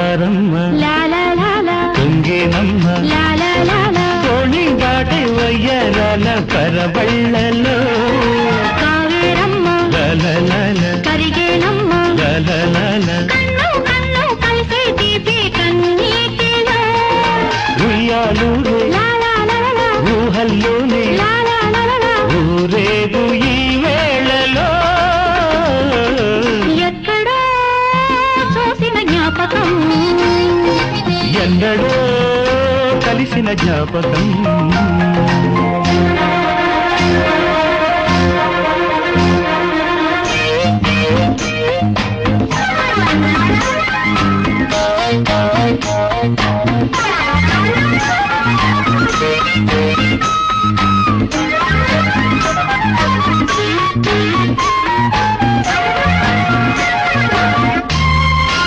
జారమ్మ పొంగేనమ్మ తోణి దాటి వయ్యారాల పరబళ్ళలో కరిగేనమ్మ కన్ను కన్ను కలిసే తీపి కన్నీటిలో ఉయ్యాలూరే ఊహల్లోనే ఊరేగు ఈ వేళలో ఎక్కడో చూసిన జ్ఞాపకం ఎన్నడో కలిసిన జ్ఞాపకం